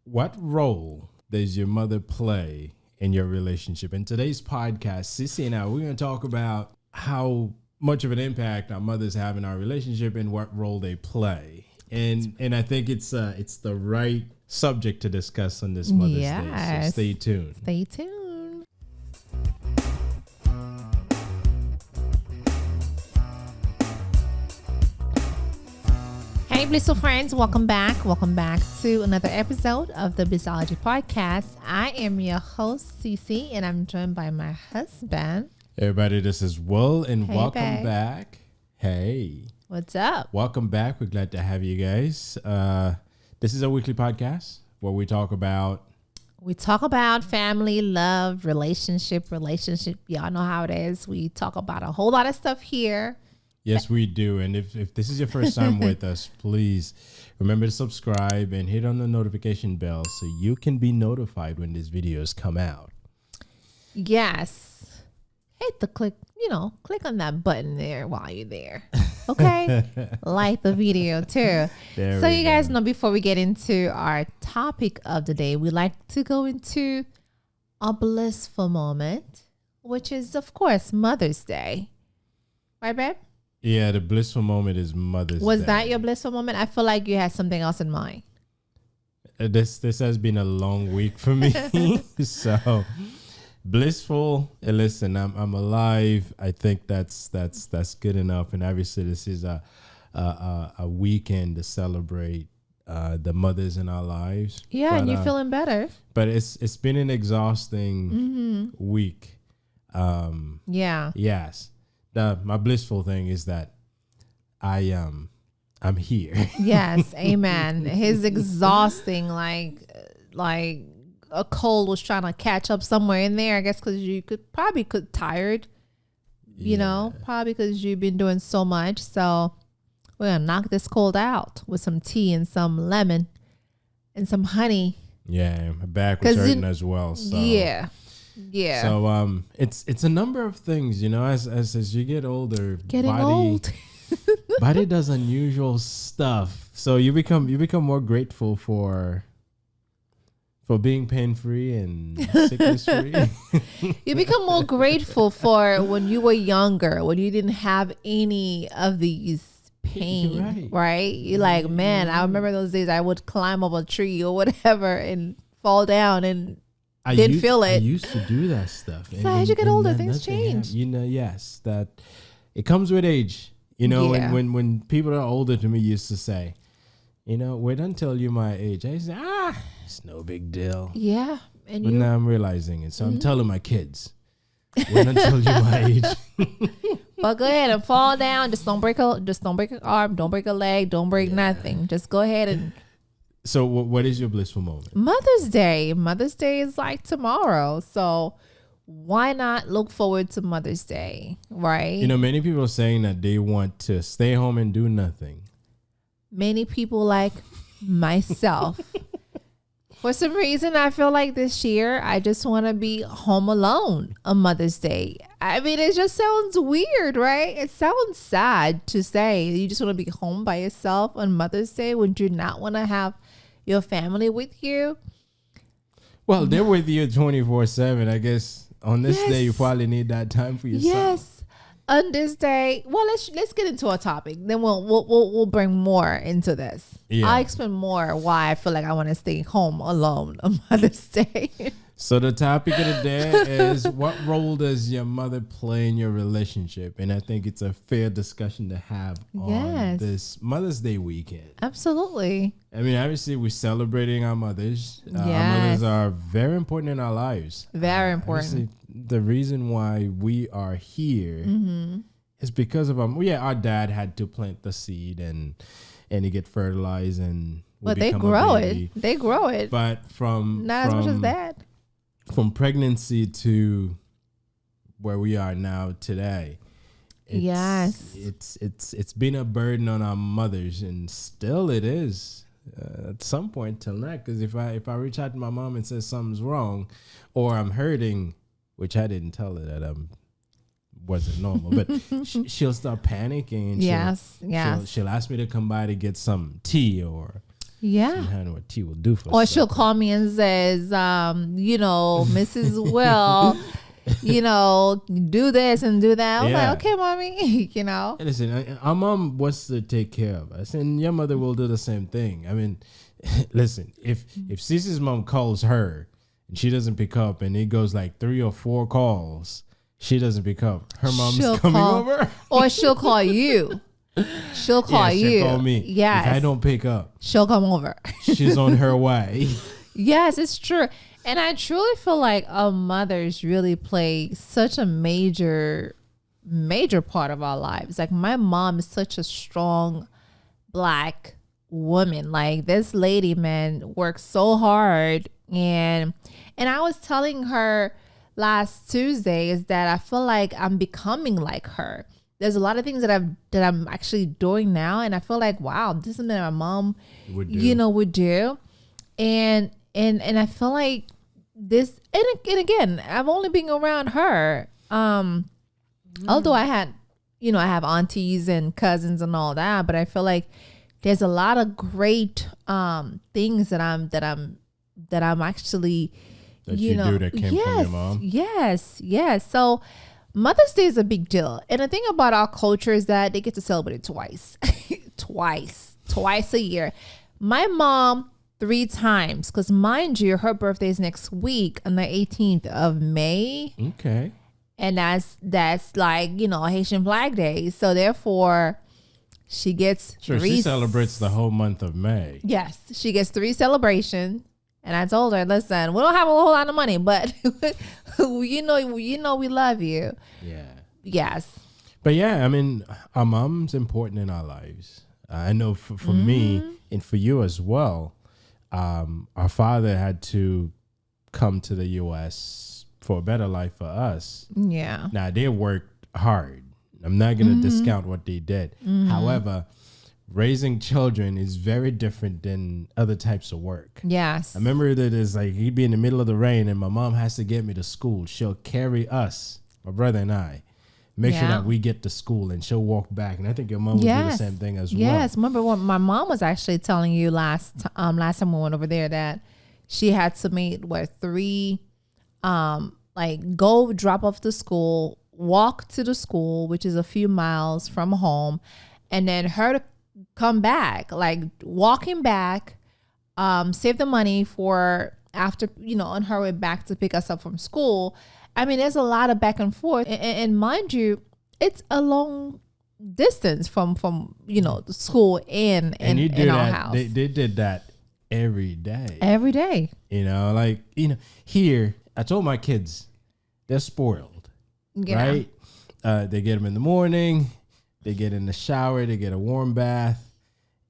What role does your mother play in your relationship? In today's podcast, Cece and I, we're going to talk about how much of an impact our mothers have in our relationship and what role they play. And I think it's the right subject to discuss on this Mother's Day. So stay tuned. Stay tuned. Hey, blissful friends, welcome back. Welcome back to another episode of the Blissology podcast. I am your host, Cece, and I'm joined by my husband. Everybody, this is Will, and Hey, welcome babe. back. Hey. What's up? Welcome back. We're glad to have you guys. This is a weekly podcast where we talk about family, love, relationship. Y'all know how it is. We talk about a whole lot of stuff here. Yes, we do. And if this is your first time with us, please remember to subscribe and hit on the notification bell so you can be notified when these videos come out. Yes. Hit the click on that button there while you're there. Okay? Like the video too. So you guys know, before we get into our topic of the day, we like to go into a blissful moment, which is, of course, Mother's Day. Right, babe? Yeah, the blissful moment is Mother's Day. Was that your blissful moment? I feel like you had something else in mind. This has been a long week for me. So blissful. Listen, I'm alive. I think that's good enough. And obviously, this is a weekend to celebrate the mothers in our lives. Yeah, and you're feeling better. But it's been an exhausting week. Yeah. Yes. My blissful thing is that I'm here. Yes, amen. His exhausting, like a cold was trying to catch up somewhere in there. I guess because you could tired, probably because you've been doing so much. So we're gonna knock this cold out with some tea and some lemon and some honey. Yeah, my back was hurting as well. So. Yeah. So it's a number of things, as you get older, body does unusual stuff. So you become more grateful for being pain-free and sickness-free. You become more grateful for when you were younger, when you didn't have any of these pain, right? You're like, man, I remember those days I would climb up a tree or whatever and fall down and didn't feel it. I used to do that stuff. So as you get older, things change. Yes, that it comes with age. When people that are older to me used to say, wait until you're my age. I say, it's no big deal. Yeah. But now I'm realizing it. So I'm telling my kids, wait until you're my age. But go ahead and fall down. Just don't break an arm. Don't break a leg. Don't break nothing. Just go ahead and. So what is your blissful moment? Mother's Day. Mother's Day is like tomorrow. So why not look forward to Mother's Day, right? Many people are saying that they want to stay home and do nothing. Many people like myself. For some reason, I feel like this year, I just want to be home alone on Mother's Day. I mean, it just sounds weird, right? It sounds sad to say you just want to be home by yourself on Mother's Day. Would you not want to have your family with you? Well, they're with you 24/7. I guess on this day, you probably need that time for yourself. Yes. On this day, well, let's get into a topic. Then we'll bring more into this. Yeah. I'll explain more why I feel like I want to stay home alone on Mother's Day. So the topic of the day is, what role does your mother play in your relationship? And I think it's a fair discussion to have on this Mother's Day weekend. Absolutely. I mean, obviously, we're celebrating our mothers. Our mothers are very important in our lives. Very important. The reason why we are here is because of our dad had to plant the seed and it get fertilized and but they grow it. They grow it. But not as much as that. From pregnancy to where we are now today, it's been a burden on our mothers, and still it is at some point till now. Because if I reach out to my mom and say something's wrong, or I'm hurting, which I didn't tell her that I wasn't normal, but she'll start panicking. And she'll ask me to come by to get some tea or Yeah. I know what T will do for Or us. she'll call me and says, Mrs. Will, do this and do that. I'm Yeah. like, okay, mommy, Hey, listen, our mom wants to take care of us, and your mother will do the same thing. I mean, listen, if Cece's mom calls her and she doesn't pick up, and it goes like 3 or 4 calls, she doesn't pick up, her mom's coming over. Or she'll call you. She'll call you. She'll call me. Yes. If I don't pick up, she'll come over. she's on her way. Yes, it's true. And I truly feel like our mothers really play such a major part of our lives. Like my mom is such a strong Black woman. Like this lady, man, works so hard. And I was telling her last Tuesday is that I feel like I'm becoming like her. There's a lot of things that I'm actually doing now, and I feel like, wow, this is something my mom would do. And I feel like this, and again, I've only been around her. Although I have aunties and cousins and all that, but I feel like there's a lot of great things that I'm actually that you do that came from your mom. Yes. So Mother's Day is a big deal, and the thing about our culture is that they get to celebrate it twice, twice a year. My mom 3 times, because mind you, her birthday is next week on the 18th of May. Okay. And that's like, Haitian Flag Day. So therefore, she gets she celebrates the whole month of May. Yes, she gets 3 celebrations. And I told her, listen, we don't have a whole lot of money, but we love you. Yeah. Yes. But yeah, I mean, our mom's important in our lives. I know for me and for you as well. Our father had to come to the U.S. for a better life for us. Yeah. Now, they worked hard. I'm not going to discount what they did. However, raising children is very different than other types of work. Yes. I remember that it's like he'd be in the middle of the rain and my mom has to get me to school. She'll carry us, my brother and I, make sure that we get to school, and she'll walk back. And I think your mom would do the same thing as well. Yes. Remember what my mom was actually telling you last time we went over there, that she had to make 3 go drop off to school, walk to the school, which is a few miles from home, and then her to come back, like walking back, save the money for after, on her way back to pick us up from school. I mean, there's a lot of back and forth, and mind you, it's a long distance from the school and in our house. They did that every day. Here, I told my kids, they're spoiled, right? They get them in the morning, they get in the shower, they get a warm bath,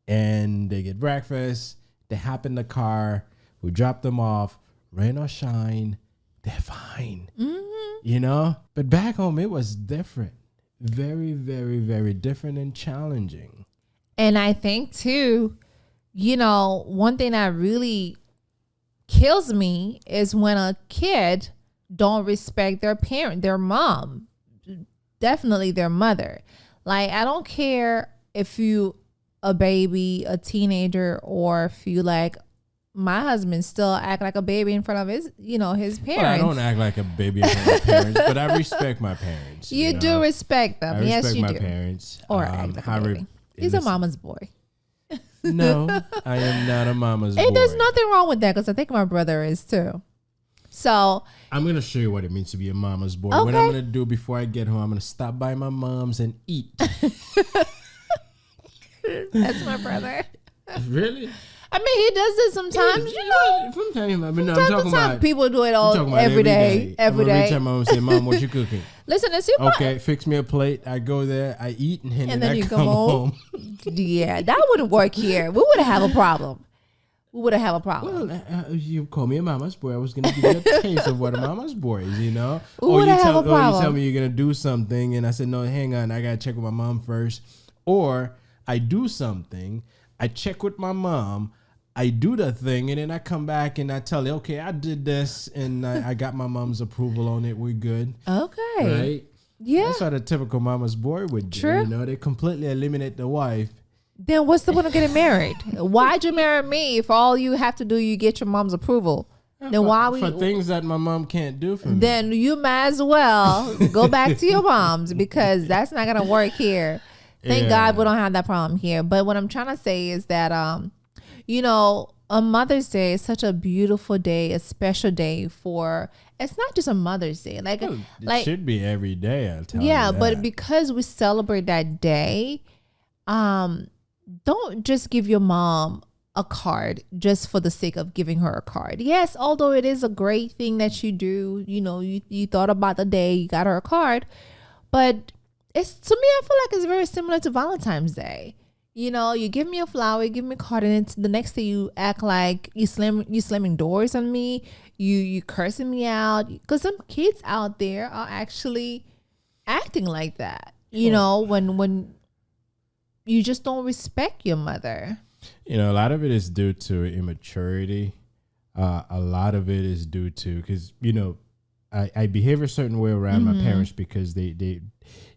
and they get breakfast. They hop in the car, we drop them off, rain or shine, they're fine. But back home, it was different. Very, very, very different and challenging. And I think too, one thing that really kills me is when a kid don't respect their parent, their mom, definitely their mother. Like, I don't care if you a baby, a teenager, or if you my husband still act like a baby in front of his parents. Well, I don't act like a baby in front of my parents, but I respect my parents. You do respect them. Yes, you do. I respect my parents. Or act like a baby. He's a mama's boy. No, I am not a mama's boy. And there's nothing wrong with that, because I think my brother is too. So I'm going to show you what it means to be a mama's boy. Okay. What I'm going to do before I get home, I'm going to stop by my mom's and eat. That's my brother. Really? I mean, he does this sometimes, From time, I'm talking about people do it every day. Every day. Every time my mom say, "Mom, what you cooking?" Listen, it's your okay. Fix me a plate. I go there. I eat, and then I you come home. Yeah, that wouldn't work here. We would have a problem. Well, you call me a mama's boy. I was going to give you a taste of what a mama's boy is, We Or would have a problem. you tell me you're going to do something, and I said, no, hang on. I got to check with my mom first. Or I do something. I check with my mom. I do the thing, and then I come back and I tell you, okay, I did this, and I got my mom's approval on it. We're good. Okay. Right? Yeah. That's what a typical mama's boy would do. True. They completely eliminate the wife Then what's the point of getting married? Why'd you marry me if all you have to do you get your mom's approval? Then for things that my mom can't do for me. Then you might as well go back to your mom's, because that's not gonna work here. Thank God we don't have that problem here. But what I'm trying to say is that a Mother's Day is such a beautiful day, a special day for. It's not just a Mother's Day, it should be every day. I'll tell you that. But because we celebrate that day, don't just give your mom a card just for the sake of giving her a card. Yes, although it is a great thing that you do, you thought about the day, you got her a card, but it's, to me, I feel like it's very similar to Valentine's Day. You give me a flower, you give me a card, and it's the next day you act like you slamming doors on me, you cursing me out, because some kids out there are actually acting like that. When you just don't respect your mother. A lot of it is due to immaturity. A lot of it is due to, because, I behave a certain way around my parents because they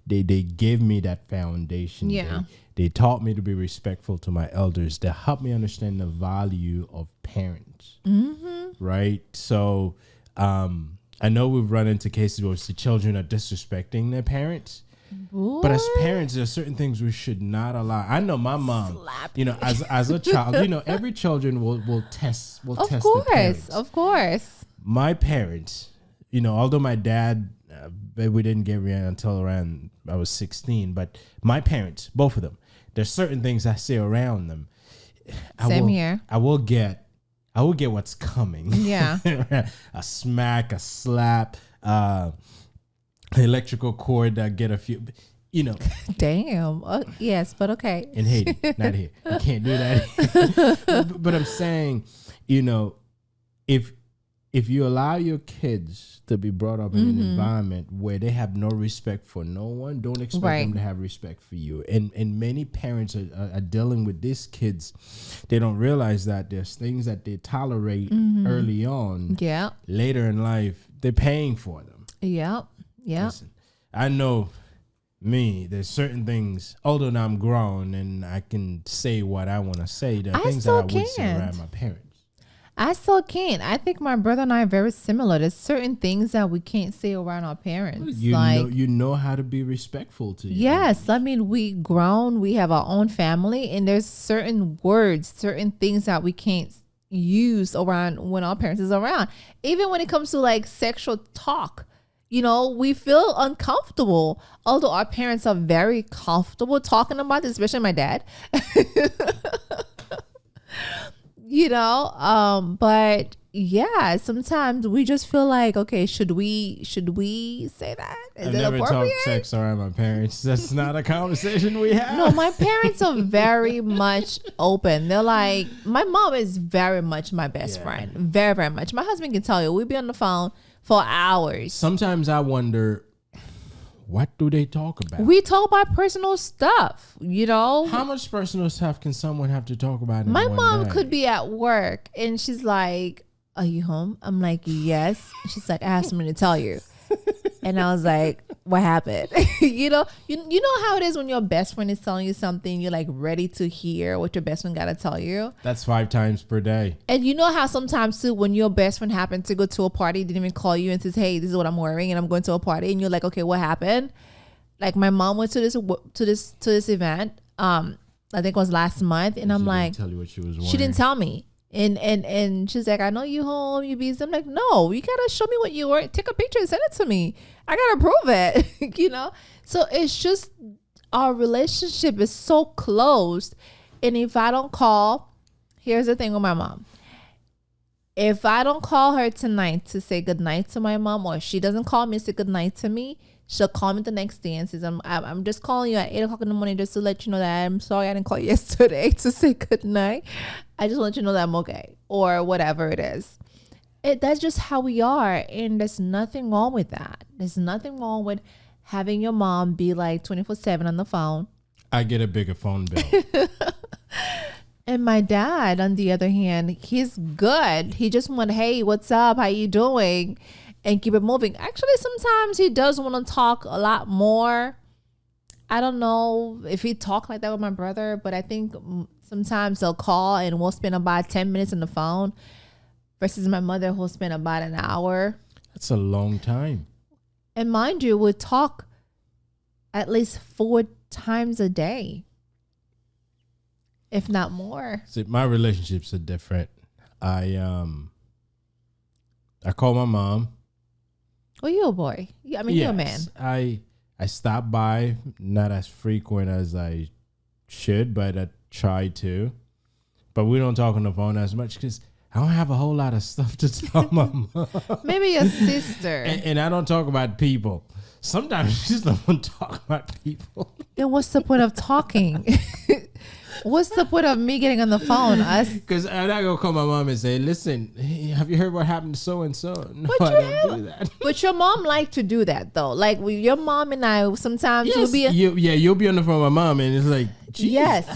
gave me that foundation. Yeah. They taught me to be respectful to my elders. They helped me understand the value of parents. Mm-hmm. Right? So I know we've run into cases where the children are disrespecting their parents. What? But as parents, there are certain things we should not allow. I know my mom, as a child, every children will test the parents. Of course. My parents, although my dad, we didn't get married until around I was 16, but my parents, both of them, there's certain things I say around them. Same here. I will get what's coming. Yeah. A smack, a slap, electrical cord that get a few, Damn. Yes, but okay. In Haiti, not here. You can't do that. But I'm saying, if you allow your kids to be brought up in an environment where they have no respect for no one, don't expect them to have respect for you. And many parents are dealing with these kids. They don't realize that there's things that they tolerate early on. Yeah. Later in life, they're paying for them. Yep. Yeah. Listen, I know me, there's certain things, although now I'm grown and I can say what I want to say, there are things that I would say around my parents. I still can't. I think my brother and I are very similar. There's certain things that we can't say around our parents. You know how to be respectful to you. Yes. I mean, we grown, we have our own family, and there's certain words, certain things that we can't use around when our parents is around. Even when it comes to sexual talk. We feel uncomfortable, although our parents are very comfortable talking about this, especially my dad. But yeah, sometimes we just feel like, okay, should we say that? Is I it never appropriate? talk sex around my parents. That's not a conversation we have. No, my parents are very much open. They're like, my mom is very much my best friend. Very, very much. My husband can tell you, we'd be on the phone for hours. Sometimes I wonder, what do they talk about? We talk about personal stuff, How much personal stuff can someone have to talk about in My one mom day? could be at work and she's like, are you home? I'm like, yes. She's like, I have something to tell you. And I was like, what happened? you know how it is when your best friend is telling you something, you're ready to hear what your best friend got to tell you. That's 5 times per day. And you know how sometimes too, when your best friend happened to go to a party, didn't even call you and says, hey, this is what I'm wearing and I'm going to a party. And you're like, okay, what happened? My mom went to this event. I think it was last month. And I'm like, tell you what she was wearing. She didn't tell me. And she's like, I know you home, you busy. I'm like, no, you gotta show me what you were. Take a picture and send it to me. I gotta prove it. So it's just, our relationship is so close. And if I don't call, here's the thing with my mom. If I don't call her tonight to say goodnight to my mom, or she doesn't call me to say goodnight to me, she'll call me the next day and says, I'm just calling you at 8 o'clock in the morning just to let you know that I'm sorry I didn't call you yesterday to say goodnight. I just want you to know that I'm okay, or whatever it is. That's just how we are. And there's nothing wrong with that. There's nothing wrong with having your mom be 24/7 on the phone. I get a bigger phone bill. And my dad, on the other hand, he's good. He just went, hey, what's up? How you doing? And keep it moving. Actually, sometimes he does want to talk a lot more I don't know if he talked like that with my brother, but I think sometimes they'll call and we'll spend about 10 minutes on the phone versus my mother who'll spend about an hour. That's a long time. And mind you, we'll talk at least 4 times a day, if not more. See, my relationships are different. I call my mom. Well, you're a boy. I mean, you're a man. I stop by, not as frequent as I should, but I try to. But we don't talk on the phone as much because I don't have a whole lot of stuff to tell my mom. Maybe your sister. And I don't talk about people. Sometimes she just don't want to talk about people. Then what's the point of talking? What's the point of me getting on the phone? Because I'm not going to call my mom and say, listen, have you heard what happened to so-and-so? No, but I don't do that. But your mom liked to do that, though. Like, your mom and I, sometimes you'll be on the phone with my mom, and it's like, geez, yes,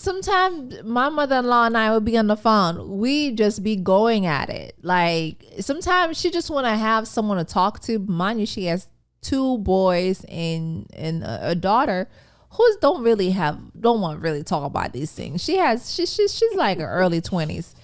sometimes my mother-in-law and I would be on the phone. We just be going at it. Like, sometimes she just want to have someone to talk to. Mind you, she has 2 boys and a daughter who don't want to really talk about these things. She's like her early 20s.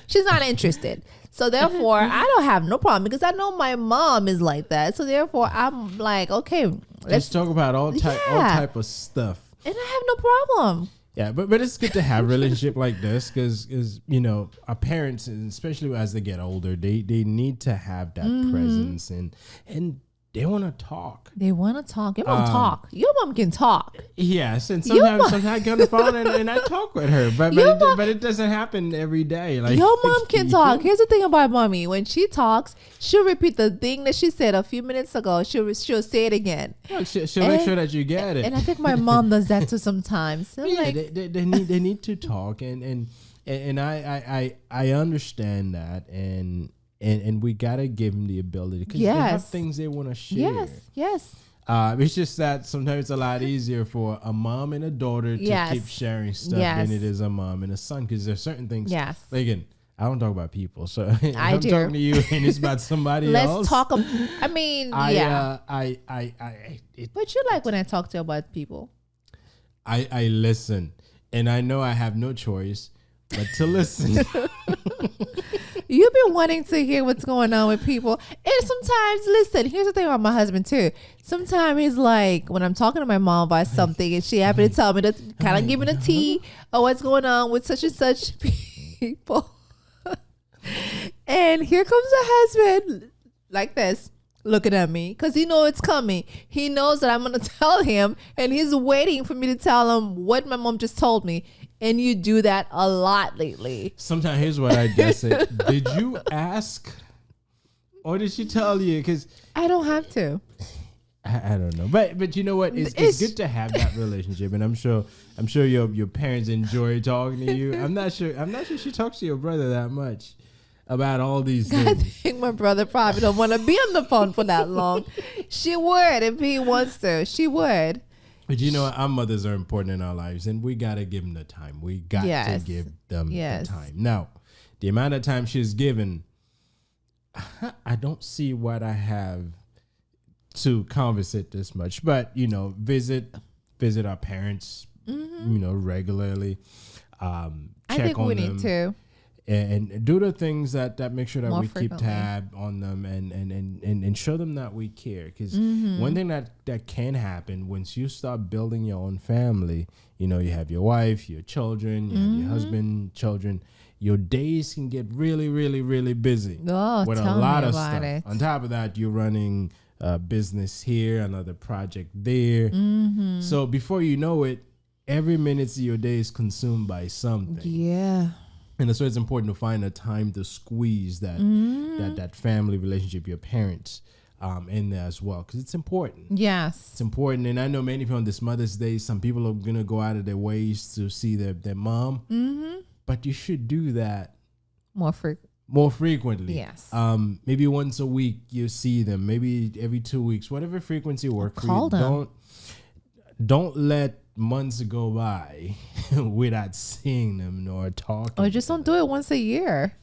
She's not interested. So therefore, I don't have no problem because I know my mom is like that. So therefore, I'm like, okay, let's talk about all type of stuff. And I have no problem. Yeah, but it's good to have a relationship like this because you know, our parents, and especially as they get older, they need to have that presence and they want to talk. They want to talk. Your mom talk. Your mom can talk. Yes, and sometimes I get on the phone and I talk with her, but it doesn't happen every day. Like your mom can talk. Here's the thing about mommy: when she talks, she'll repeat the thing that she said a few minutes ago. She'll say it again. Well, she'll make sure that you get it. And I think my mom does that too sometimes. So yeah, they need to talk, and I understand that, and we gotta give them the ability because they have things they want to share. Yes. It's just that sometimes it's a lot easier for a mom and a daughter to keep sharing stuff than it is a mom and a son because there's certain things. Yes. Like, again, I don't talk about people, so I'm talking to you and it's about somebody else. Let's talk. I mean, yeah. But you like when I talk to you about people. I listen, and I know I have no choice but to listen. You've been wanting to hear what's going on with people. And sometimes, listen, here's the thing about my husband too. Sometimes he's like, when I'm talking to my mom about something and she happened to tell me to kind of give me the tea or what's going on with such and such people. And here comes the husband like this, looking at me because he knows it's coming. He knows that I'm going to tell him and he's waiting for me to tell him what my mom just told me. And you do that a lot lately. Sometimes, here's what I just said. Did you ask? Or did she tell you? Because I don't have to. I don't know. But you know what? It's good to have that relationship. And I'm sure your parents enjoy talking to you. I'm not sure she talks to your brother that much about all these things. I think my brother probably don't want to be on the phone for that long. She would if he wants to. She would. But you know, our mothers are important in our lives, and we got to give them the time. We got to give them the time. Now, the amount of time she's given, I don't see what I have to conversate this much. But, you know, visit our parents, you know, regularly. Check I think on we them. need to. And do the things that make sure that More we frequently. keep tab on them and show them that we care. Because one thing that can happen once you start building your own family, you know, you have your wife, your children, you have your husband, children. Your days can get really, really, really busy with a lot of stuff. On top of that, you're running a business here, another project there. So before you know it, every minute of your day is consumed by something. Yeah. And so it's important to find a time to squeeze that family relationship, your parents, in there as well, because it's important. Yes, it's important. And I know many people on this Mother's Day, some people are gonna go out of their ways to see their mom, but you should do that more frequently. Yes, maybe once a week you see them, maybe every 2 weeks, whatever frequency works for you. Call them. Don't let months go by without seeing them or talking. Or just don't do it once a year.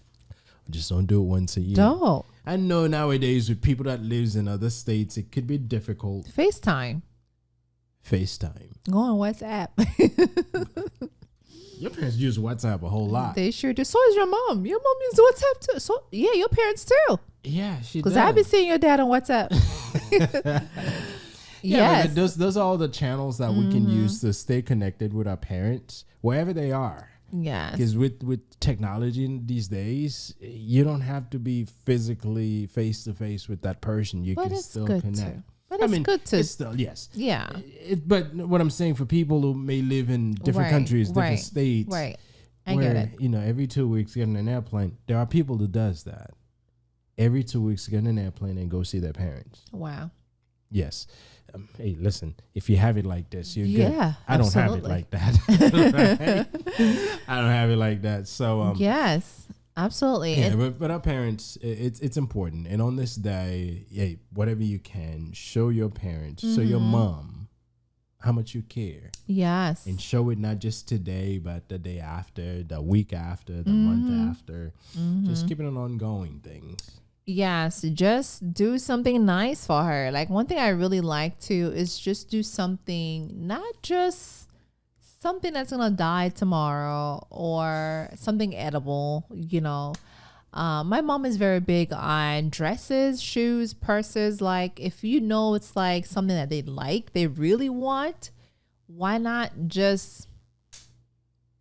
Just don't do it once a year. Don't. I know nowadays with people that lives in other states, it could be difficult. FaceTime. FaceTime. Go on WhatsApp. Your parents use WhatsApp a whole lot. They sure do. So is your mom. Your mom uses WhatsApp too. So yeah, your parents too. Yeah, she does. Because I've been seeing your dad on WhatsApp. Yeah, Yes. those are all the channels that we can use to stay connected with our parents wherever they are. Yes. Because with technology these days, you don't have to be physically face to face with that person. You But can it's still good connect. too. But it's good to. It's still, yes. Yeah. But what I'm saying for people who may live in different Right, countries, different right, states, Right. I where, get it. you know, every 2 weeks get on an airplane. There are people who does that. Every 2 weeks get on an airplane and go see their parents. Wow. Yes. Hey, listen, if you have it like this, you're good. Yeah. I don't have it absolutely. like that. Right? I don't have it like that. So, Yes. Absolutely. yeah, And but our parents, it's important. And on this day, hey, whatever you can, show your parents, show your mom how much you care. yes. And show it not just today, but the day after, the week after, the month after. Just keep it an ongoing thing. Yes, just do something nice for her. Like one thing I really like to is just do something, not just something that's gonna die tomorrow or something edible, you know. My mom is very big on dresses, shoes, purses. Like if you know it's like something that they like, they really want, why not just,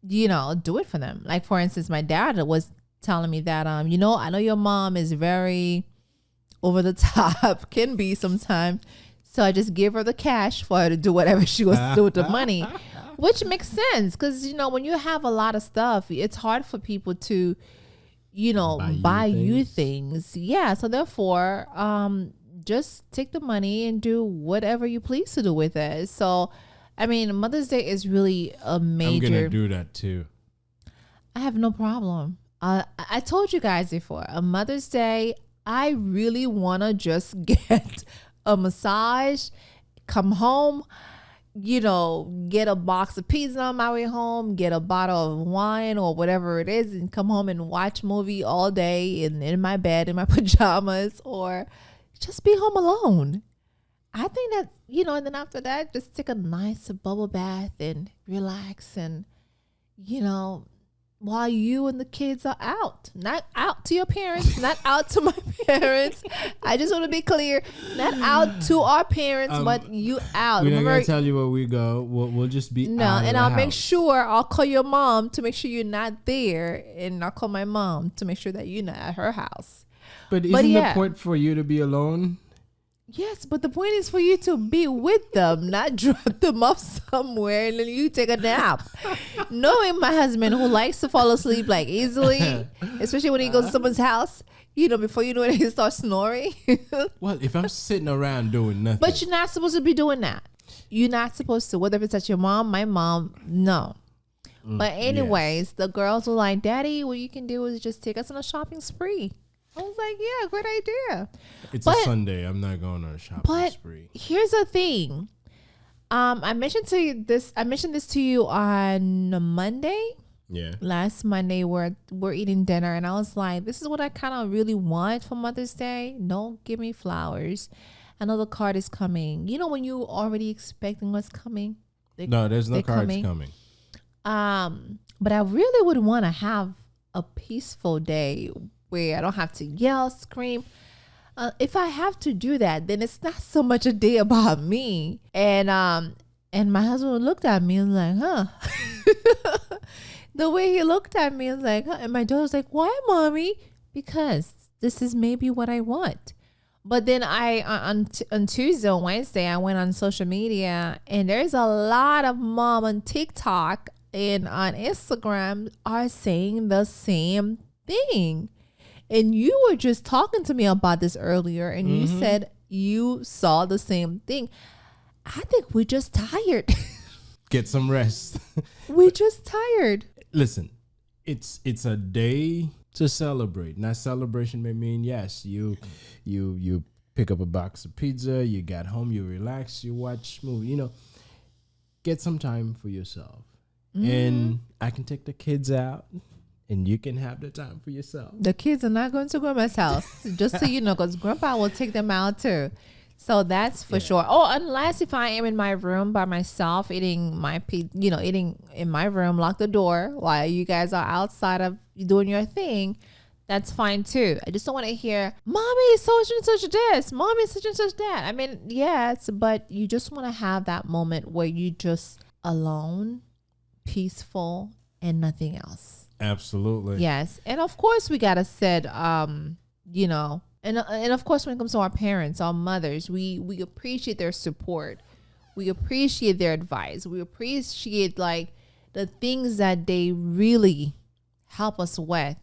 you know, do it for them? Like for instance, my dad was telling me that you know, I know your mom is very over the top, can be sometimes, so I just give her the cash for her to do whatever she wants to do with the money, which makes sense because you know when you have a lot of stuff, it's hard for people to, you know, buy you things. Yeah, so therefore just take the money and do whatever you please to do with it. So I mean, Mother's Day is really a major. I'm gonna do that too. I have no problem. I told you guys before, a Mother's Day, I really want to just get a massage, come home, you know, get a box of pizza on my way home, get a bottle of wine or whatever it is, and come home and watch movie all day in my bed, in my pajamas, or just be home alone. I think that, you know, and then after that, just take a nice bubble bath and relax and, you know, while you and the kids are out, not out to your parents, not out to my parents. I just want to be clear, not out to our parents, but you out. We're not gonna tell you where we go. We'll just be out of and the I'll house. make sure I'll call your mom to make sure you're not there, and I'll call my mom to make sure that you're not at her house. But isn't yeah. the point for you to be alone? Yes, but the point is for you to be with them, not drop them off somewhere and then you take a nap. Knowing my husband who likes to fall asleep like easily, especially when he goes to someone's house, you know, before you know it, he starts snoring. Well, if I'm sitting around doing nothing. But you're not supposed to be doing that. You're not supposed to, whether it's at your mom, my mom, no. But anyways, the girls were like, Daddy, what you can do is just take us on a shopping spree. I was like, yeah, great idea. It's a Sunday. I'm not going on a shopping spree. Here's the thing. I mentioned this to you on Monday. Yeah. Last Monday we're eating dinner and I was like, this is what I kind of really want for Mother's Day. Don't give me flowers. I know the card is coming. You know when you already expecting what's coming? No, there's no cards coming. But I really would want to have a peaceful day where I don't have to yell, scream. If I have to do that, then it's not so much a day about me. And my husband looked at me and was like, huh. The way he looked at me was like, huh. And my daughter was like, why, Mommy? Because this is maybe what I want. But then on Tuesday or Wednesday, I went on social media and there's a lot of mom on TikTok and on Instagram are saying the same thing. And you were just talking to me about this earlier and you said you saw the same thing. I think we're just tired. Get some rest. We're just tired. Listen, it's a day to celebrate. Now, celebration may mean, yes, you pick up a box of pizza, you got home, you relax, you watch movie, you know. Get some time for yourself. And I can take the kids out. And you can have the time for yourself. The kids are not going to grandma's house, just so you know, because grandpa will take them out too. So that's for sure. Oh, unless if I am in my room by myself eating eating in my room, lock the door while you guys are outside of doing your thing, that's fine too. I just don't want to hear, mommy, such and such this, mommy, such and such that. I mean, yes, but you just want to have that moment where you just alone, peaceful, and nothing else. Absolutely. Yes. And of course we gotta set and of course, when it comes to our parents, our mothers, we appreciate their support. We appreciate their advice. We appreciate like the things that they really help us with.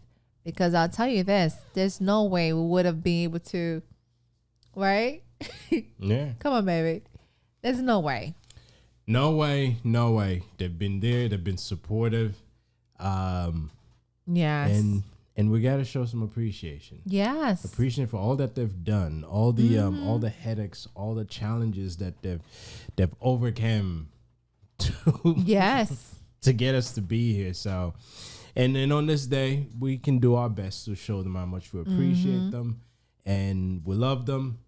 Because I'll tell you this, there's no way we would have been able to, right? Yeah. Come on, baby. There's no way. No way. No way. They've been there. They've been supportive. Yes. And we got to show some appreciation. Yes. Appreciation for all that they've done, all the headaches, all the challenges that they've overcome to get us to be here. So, and then on this day, we can do our best to show them how much we appreciate them and we love them.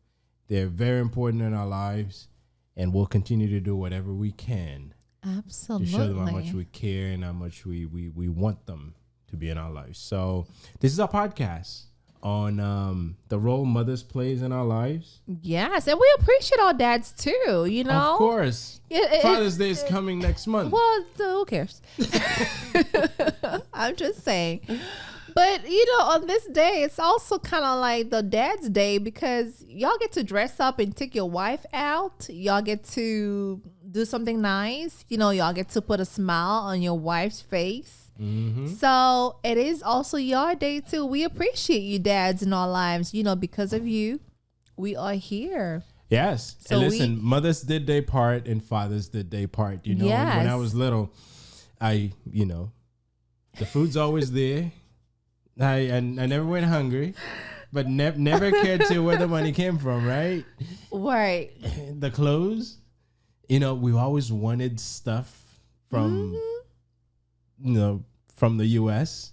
They're very important in our lives, and we'll continue to do whatever we can. Absolutely. To show them how much we care and how much we want them to be in our lives. So this is our podcast on the role mothers plays in our lives. Yes, and we appreciate our dads too, you know. Of course. Father's Day is coming next month. Well, who cares? I'm just saying. But, on this day, it's also kind of like the dad's day because y'all get to dress up and take your wife out. Y'all get to do something nice. Y'all get to put a smile on your wife's face. Mm-hmm. So it is also your day too. We appreciate you dads in our lives. Because of you, we are here. Yes. So and listen, mothers did their part and fathers did their part. Yes. When I was little, the food's always there. I never went hungry, but never cared to where the money came from, right? Right. The clothes, we always wanted stuff from, from the U.S.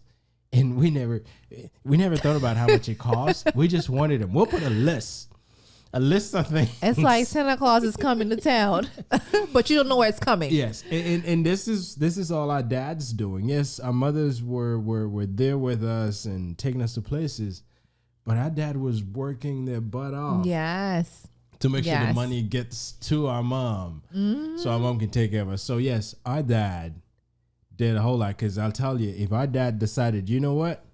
and we never thought about how much it cost. We just wanted them. We'll put a list of things. It's like Santa Claus is coming to town, but you don't know where it's coming. Yes, and this is all our dads doing. Yes, our mothers were there with us and taking us to places, but our dad was working their butt off. Yes. To make sure the money gets to our mom, so our mom can take care of us. So yes, our dad did a whole lot. Because I'll tell you, if our dad decided, you know what?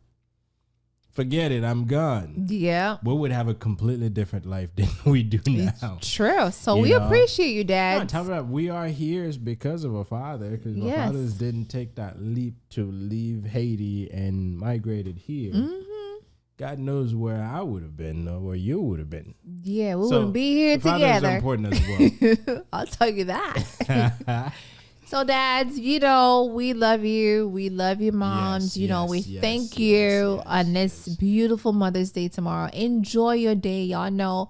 Forget it, I'm gone. Yeah. We would have a completely different life than we do now. It's true. So we appreciate you, Dad. I'm talking about we are here is because of our father. Because our fathers didn't take that leap to leave Haiti and migrated here. Mm-hmm. God knows where I would have been or where you would have been. Yeah, we wouldn't be here together. Fathers are important as well. I'll tell you that. So dads, we love you. We love you, moms. We thank you on this beautiful Mother's Day tomorrow. Enjoy your day. Y'all know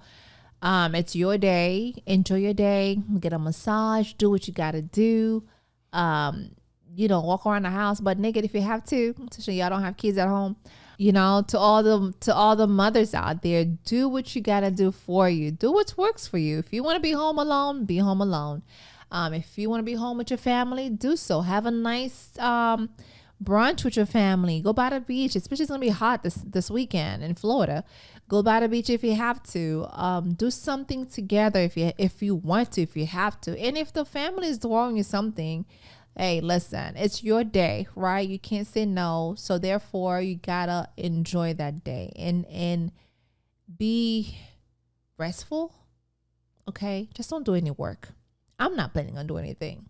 it's your day. Enjoy your day. Get a massage. Do what you got to do. Walk around the house butt naked if you have to. So y'all don't have kids at home. To all the mothers out there, do what you got to do for you. Do what works for you. If you want to be home alone, be home alone. If you want to be home with your family, do so. Have a nice brunch with your family. Go by the beach, especially it's going to be hot this weekend in Florida. Go by the beach if you have to. Do something together if you want to, if you have to. And if the family is throwing you something, hey, listen, it's your day, right? You can't say no. So therefore, you got to enjoy that day and be restful, okay? Just don't do any work. I'm not planning on doing anything.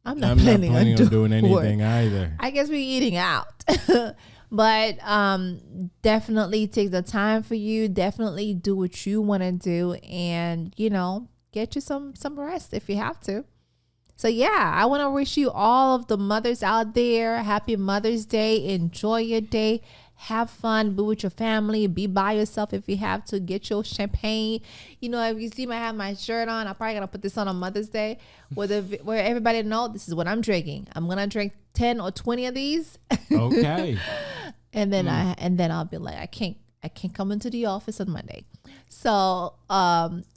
I'm not planning on doing anything either. I guess we're eating out. But definitely take the time for you. Definitely do what you want to do. And, get you some rest if you have to. So, I want to wish you all of the mothers out there. Happy Mother's Day. Enjoy your day. Have fun, be with your family, be by yourself if you have to. Get your champagne. If you see me have my shirt on, I'm probably going to put this on Mother's Day where everybody know this is what I'm drinking. I'm going to drink 10 or 20 of these. Okay. and then I'll be like, I can't come into the office on Monday. So,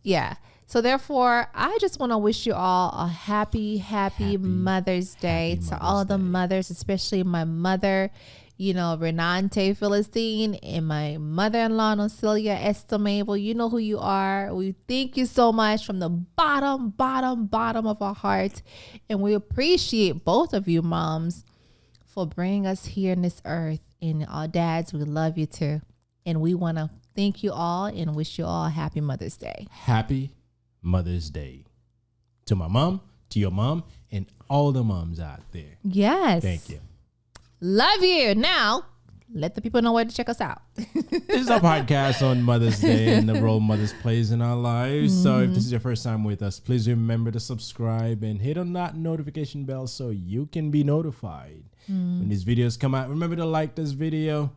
yeah. So therefore, I just want to wish you all a happy Mother's Day to all the mothers, especially my mother, Renante Philistine, and my mother-in-law, Nocilia Estimable. You know who you are. We thank you so much from the bottom of our hearts. And we appreciate both of you moms for bringing us here in this earth. And our dads, we love you too. And we want to thank you all and wish you all a happy Mother's Day. Happy Mother's Day to my mom, to your mom, and all the moms out there. Yes. Thank you. Love you. Now, let the people know where to check us out. This is our podcast on Mother's Day and the role mothers plays in our lives. Mm-hmm. So if this is your first time with us, please remember to subscribe and hit on that notification bell so you can be notified when these videos come out. Remember to like this video.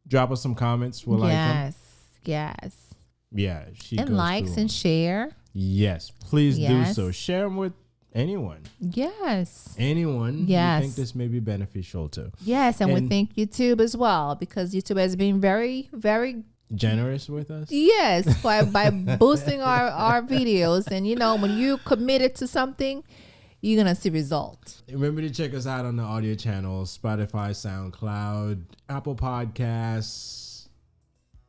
Drop us some comments. We'll like them. Yes. Yeah. And likes and share. Yes. Please do so. Share them with anyone. Yes. Anyone you think this may be beneficial to. Yes. And we thank YouTube as well, because YouTube has been very, very generous with us. Yes. by boosting our videos. And when you committed to something, you're going to see results. Remember to check us out on the audio channels, Spotify, SoundCloud, Apple Podcasts.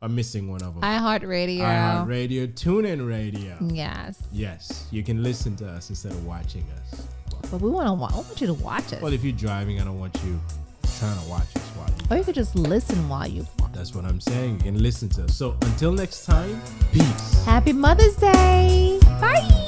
I'm missing one of them. iHeartRadio. TuneIn Radio. Yes. Yes. You can listen to us instead of watching us. But I want you to watch us. Well, if you're driving, I don't want you trying to watch us while you. Or you could just listen while you watch. That's what I'm saying. You can listen to us. So until next time, peace. Happy Mother's Day. Bye.